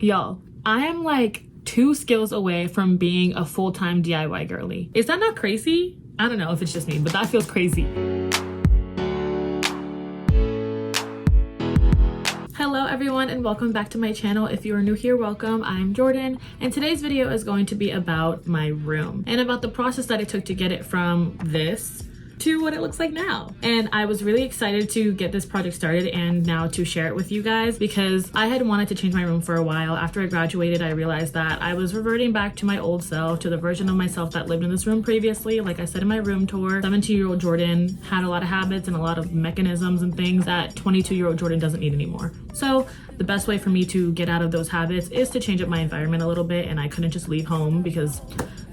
Y'all, I am like 2 skills away from being a full-time DIY girly. Is that not crazy? I don't know if it's just me, but that feels crazy. Hello everyone and welcome back to my channel. If you are new here, welcome. I'm Jordan and today's video is going to be about my room and about the process that it took to get it from this to what it looks like now. And I was really excited to get this project started and now to share it with you guys because I had wanted to change my room for a while. After I graduated, I realized that I was reverting back to my old self, to the version of myself that lived in this room previously. Like I said in my room tour, 17-year-old Jordan had a lot of habits and a lot of mechanisms and things that 22-year-old Jordan doesn't need anymore. So the best way for me to get out of those habits is to change up my environment a little bit, and I couldn't just leave home because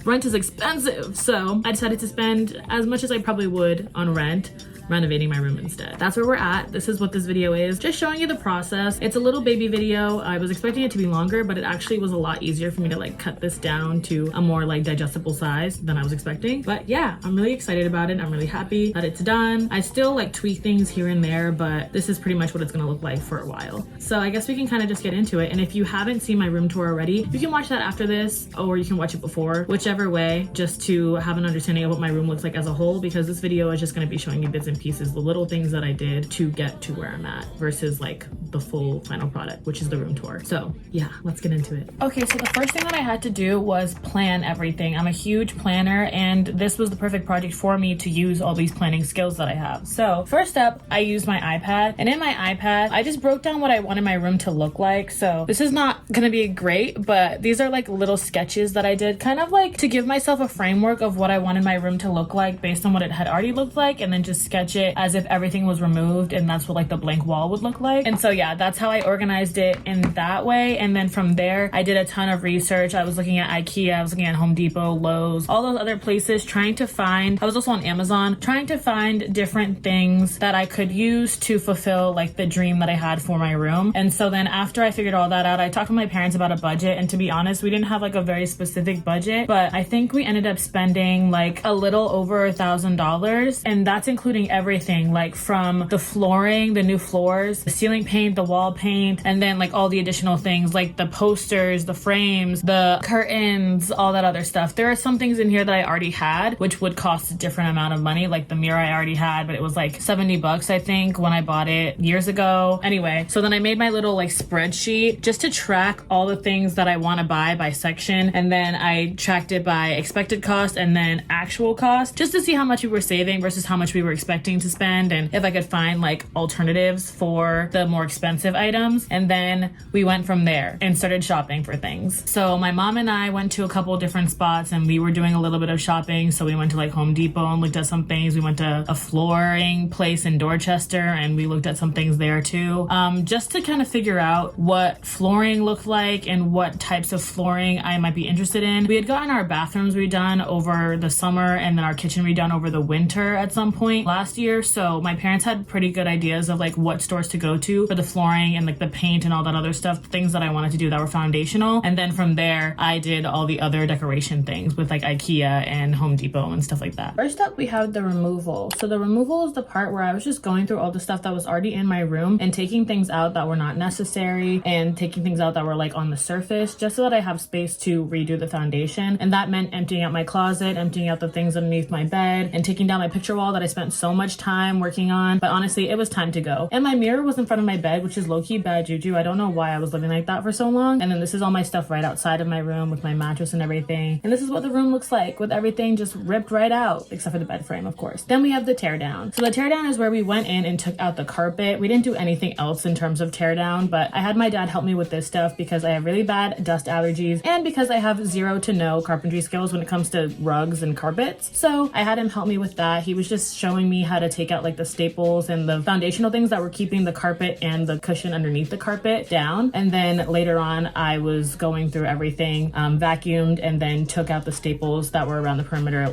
rent is expensive. So I decided to spend as much as I probably would on rent renovating my room instead. That's where we're at. This is what this video is, just showing you the process. It's a little baby video. I was expecting it to be longer, but it actually was a lot easier for me to like cut this down to a more like digestible size than I was expecting. But yeah, I'm really excited about it. I'm really happy that it's done. I still like tweak things here and there, but this is pretty much what it's gonna look like for a while. So I guess we can kind of just get into it. And if you haven't seen my room tour already, you can watch that after this, or you can watch it before, whichever way, just to have an understanding of what my room looks like as a whole, because this video is just gonna be showing you bits and pieces, the little things that I did to get to where I'm at versus like the full final product, which is the room tour. So yeah, let's get into it. Okay, so the first thing that I had to do was plan everything. I'm a huge planner and this was the perfect project for me to use all these planning skills that I have. So first up, I used my iPad, and in my iPad, I just broke down what I wanted my room to look like. So this is not gonna be great, but these are like little sketches that I did kind of like to give myself a framework of what I wanted my room to look like based on what it had already looked like, and then just sketch it as if everything was removed and that's what like the blank wall would look like. And so yeah, that's how I organized it in that way. And then from there, I did a ton of research. I was looking at IKEA, I was looking at Home Depot, Lowe's, all those other places, trying to find, I was also on Amazon, trying to find different things that I could use to fulfill like the dream that I had for my room. And so then after I figured all that out, I talked to my parents about a budget, and to be honest, we didn't have like a very specific budget, but I think we ended up spending like a little over $1,000, and that's including everything, like from the flooring, the new floors, the ceiling paint, the wall paint, and then like all the additional things like the posters, the frames, the curtains, all that other stuff. There are some things in here that I already had, which would cost a different amount of money. Like the mirror I already had, but it was like 70 bucks, I think, when I bought it years ago. Anyway, so then I made my little like spreadsheet just to track all the things that I want to buy by section. And then I tracked it by expected cost and then actual cost, just to see how much we were saving versus how much we were expecting to spend, and if I could find like alternatives for the more expensive items. And then we went from there and started shopping for things. So my mom and I went to a couple different spots and we were doing a little bit of shopping. So we went to like Home Depot and looked at some things. We went to a flooring place in Dorchester and we looked at some things there too, just to kind of figure out what flooring looked like and what types of flooring I might be interested in. We had gotten our bathrooms redone over the summer and then our kitchen redone over the winter at some point last year. So my parents had pretty good ideas of like what stores to go to for the flooring and like the paint and all that other stuff, things that I wanted to do that were foundational. And then from there, I did all the other decoration things with like IKEA and Home Depot and stuff like that. First up, we have the removal. So the removal is the part where I was just going through all the stuff that was already in my room and taking things out that were not necessary and taking things out that were like on the surface, just so that I have space to redo the foundation. And that meant emptying out my closet, emptying out the things underneath my bed, and taking down my picture wall that I spent so much time working on. But honestly, it was time to go. And my mirror was in front of my bed, which is low-key bad juju. I don't know why I was living like that for so long. And then this is all my stuff right outside of my room with my mattress and everything. And this is what the room looks like with everything just ripped right out, except for the bed frame, of course. Then we have the teardown. So the teardown is where we went in and took out the carpet. We didn't do anything else in terms of teardown, but I had my dad help me with this stuff because I have really bad dust allergies and because I have 0 to no carpentry skills when it comes to rugs and carpets. So I had him help me with that. He was just showing me how to take out like the staples and the foundational things that were keeping the carpet and the cushion underneath the carpet down. And then later on, I was going through everything, vacuumed, and then took out the staples that were around the perimeter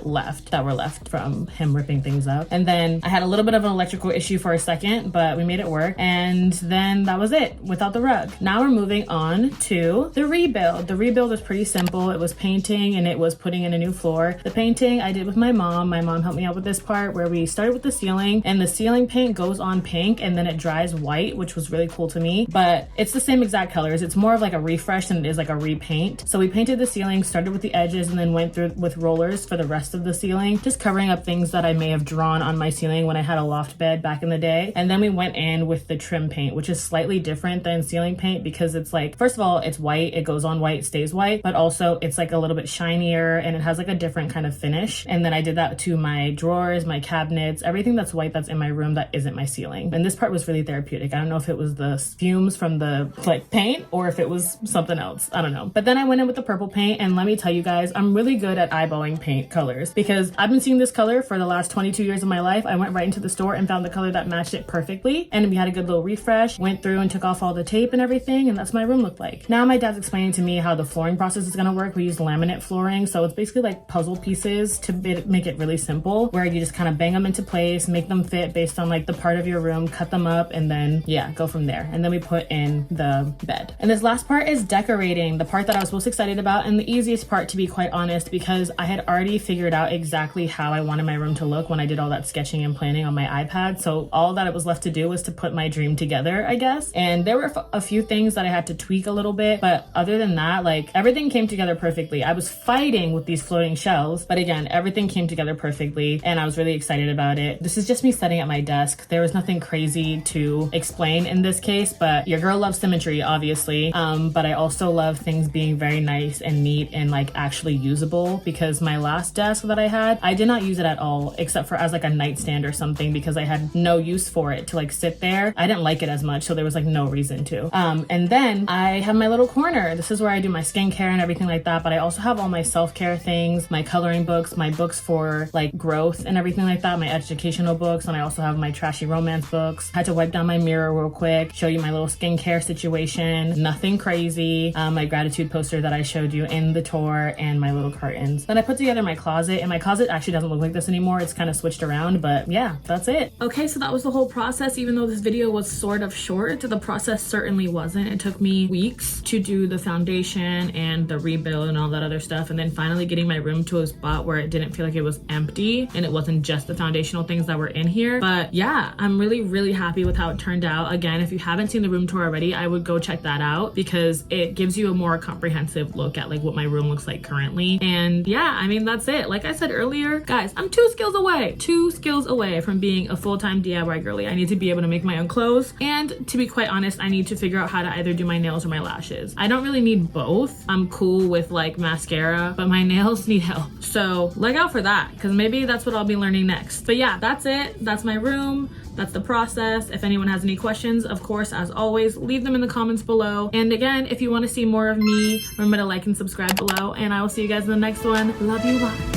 that were left from him ripping things up. And then I had a little bit of an electrical issue for a second, but we made it work. And then that was it without the rug. Now we're moving on to the rebuild. The rebuild was pretty simple. It was painting and it was putting in a new floor. The painting I did with my mom. My mom helped me out with this part where we started with the ceiling, and the ceiling paint goes on pink and then it dries white, which was really cool to me, but it's the same exact colors. It's more of like a refresh than it is like a repaint. So we painted the ceiling, started with the edges, and then went through with rollers for the rest of the ceiling, just covering up things that I may have drawn on my ceiling when I had a loft bed back in the day. And then we went in with the trim paint, which is slightly different than ceiling paint because it's like, first of all, it's white, it goes on white, stays white, but also it's like a little bit shinier and it has like a different kind of finish. And then I did that to my drawers, my cabinets, everything that's white that's in my room that isn't my ceiling. And this part was really therapeutic. I don't know if it was the fumes from the like paint or if it was something else. I don't know. But then I went in with the purple paint, and let me tell you guys, I'm really good at eyeballing paint colors because I've been seeing this color for the last 22 years of my life. I went right into the store and found the color that matched it perfectly, and we had a good little refresh, went through and took off all the tape and everything, and that's what my room looked like. Now my dad's explaining to me how the flooring process is going to work. We use laminate flooring, so it's basically like puzzle pieces to make it really simple, where you just kind of bang them into place, make them fit based on like the part of your room, cut them up, and then yeah, go from there. And then we put in the bed. And this last part is decorating, the part that I was most excited about and the easiest part, to be quite honest, because I had already figured out exactly how I wanted my room to look when I did all that sketching and planning on my iPad. So all that it was left to do was to put my dream together, I guess. And there were a few things that I had to tweak a little bit, but other than that, like everything came together perfectly. I was fighting with these floating shelves, but again, everything came together perfectly and I was really excited about it. This is just me sitting at my desk. There was nothing crazy to explain in this case, but your girl loves symmetry, obviously. But I also love things being very nice and neat and like actually usable, because my last desk that I had, I did not use it at all except for as like a nightstand or something, because I had no use for it to like sit there. I didn't like it as much, so there was like no reason to. And then I have my little corner. This is where I do my skincare and everything like that, but I also have all my self-care things, my coloring books, my books for like growth and everything like that, my educational books, and I also have my trashy romance books. I had to wipe down my mirror real quick, show you my little skincare situation, nothing crazy, my gratitude poster that I showed you in the tour, and my little curtains. Then I put together my closet, and my closet actually doesn't look like this anymore. It's kind of switched around, but yeah, that's it. Okay, so that was the whole process. Even though this video was sort of short, the process certainly wasn't. It took me weeks to do the foundation and the rebuild and all that other stuff, and then finally getting my room to a spot where it didn't feel like it was empty and it wasn't just the foundational things that were in here. But yeah, I'm really happy with how it turned out. Again, if you haven't seen the room tour already, I would go check that out because it gives you a more comprehensive look at like what my room looks like currently. And yeah, I mean, that's it. Like I said earlier, guys, I'm 2 skills away from being a full-time DIY girly. I need to be able to make my own clothes, and to be quite honest, I need to figure out how to either do my nails or my lashes. I don't really need both. I'm cool with like mascara, but my nails need help. So look out for that, because maybe that's what I'll be learning next. But yeah, that's it. That's my room. That's the process. If anyone has any questions, of course, as always, leave them in the comments below. And again, if you want to see more of me, remember to like and subscribe below, and I will see you guys in the next one. Love you, bye.